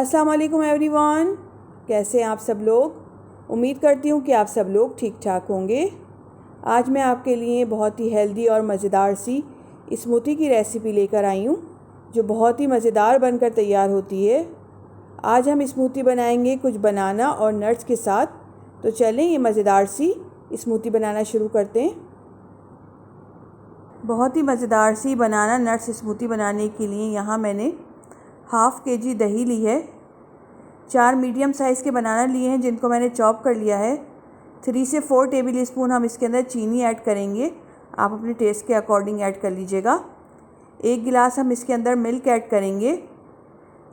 अस्सलाम वालेकुम एवरीवन, कैसे हैं आप सब लोग। उम्मीद करती हूँ कि आप सब लोग ठीक ठाक होंगे। आज मैं आपके लिए बहुत ही हेल्दी और मज़ेदार सी स्मूदी की रेसिपी लेकर आई हूँ जो बहुत ही मज़ेदार बनकर तैयार होती है। आज हम स्मूदी बनाएंगे कुछ बनाना और नट्स के साथ। तो चलें ये मज़ेदार सी स्मूदी बनाना शुरू करते हैं। बहुत ही मज़ेदार सी बनाना नट्स स्मूदी बनाने के लिए यहाँ मैंने हाफ़ kg दही ली है। 4 मीडियम साइज़ के बनाना लिए हैं जिनको मैंने चॉप कर लिया है। 3 से 4 टेबल स्पून हम इसके अंदर चीनी ऐड करेंगे। आप अपने टेस्ट के अकॉर्डिंग ऐड कर लीजिएगा। 1 गिलास हम इसके अंदर मिल्क ऐड करेंगे।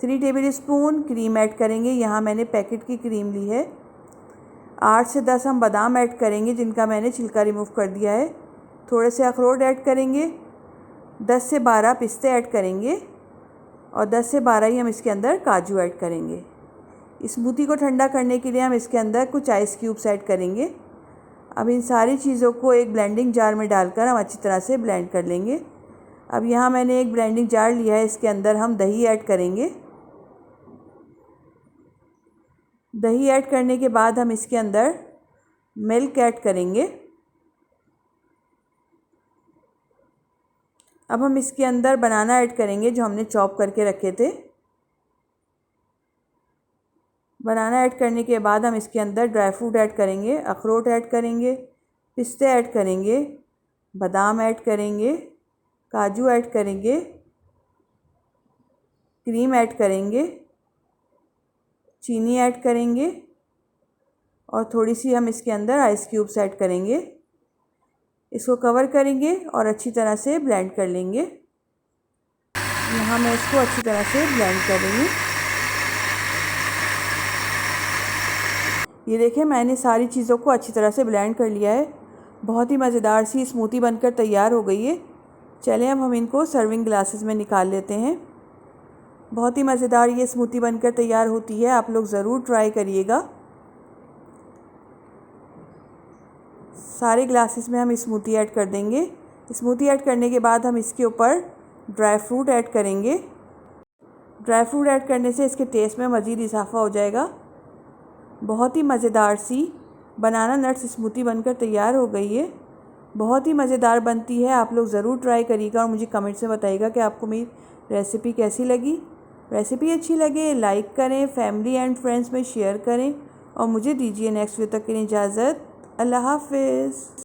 3 टेबल स्पून क्रीम ऐड करेंगे। यहाँ मैंने पैकेट की क्रीम ली है। 8 से 10 हम बादाम ऐड करेंगे जिनका मैंने छिलका रिमूव कर दिया है। थोड़े से अखरोट ऐड करेंगे। 10 से 12 पिस्ते ऐड करेंगे और 10 से 12 ही हम इसके अंदर काजू ऐड करेंगे। स्मूदी को ठंडा करने के लिए हम इसके अंदर कुछ आइस क्यूब्स ऐड करेंगे। अब इन सारी चीज़ों को एक ब्लेंडिंग जार में डालकर हम अच्छी तरह से ब्लेंड कर लेंगे। अब यहाँ मैंने एक ब्लेंडिंग जार लिया है, इसके अंदर हम दही ऐड करेंगे। दही ऐड करने के बाद हम इसके अंदर मिल्क ऐड करेंगे। अब हम इसके अंदर बनाना ऐड करेंगे जो हमने चॉप करके रखे थे। बनाना ऐड करने के बाद हम इसके अंदर ड्राई फ्रूट ऐड करेंगे। अखरोट ऐड करेंगे, पिस्ते ऐड करेंगे, बादाम ऐड करेंगे, काजू ऐड करेंगे, क्रीम ऐड करेंगे, चीनी ऐड करेंगे और थोड़ी सी हम इसके अंदर आइस क्यूब्स ऐड करेंगे। इसको कवर करेंगे और अच्छी तरह से ब्लेंड कर लेंगे। यहाँ मैं इसको अच्छी तरह से ब्लेंड कर रही हूँ। ये देखें, मैंने सारी चीज़ों को अच्छी तरह से ब्लेंड कर लिया है। बहुत ही मज़ेदार सी स्मूदी बनकर तैयार हो गई है। चलें अब हम इनको सर्विंग ग्लासेस में निकाल लेते हैं। बहुत ही मज़ेदार ये स्मूदी बनकर तैयार होती है, आप लोग ज़रूर ट्राई करिएगा। सारे ग्लासेस में हम स्मूदी ऐड कर देंगे। स्मूदी ऐड करने के बाद हम इसके ऊपर ड्राई फ्रूट ऐड करेंगे। ड्राई फ्रूट ऐड करने से इसके टेस्ट में मज़ीद इजाफा हो जाएगा। बहुत ही मज़ेदार सी बनाना नट्स स्मूदी बनकर तैयार हो गई है। बहुत ही मज़ेदार बनती है, आप लोग ज़रूर ट्राई करिएगा और मुझे कमेंट्स में बताइएगा कि आपको मेरी रेसिपी कैसी लगी। रेसिपी अच्छी लगे लाइक करें, फैमिली एंड फ्रेंड्स में शेयर करें और मुझे दीजिए नेक्स्ट वीडियो तक के लिए इजाज़त। अल्लाह हाफ़िज़।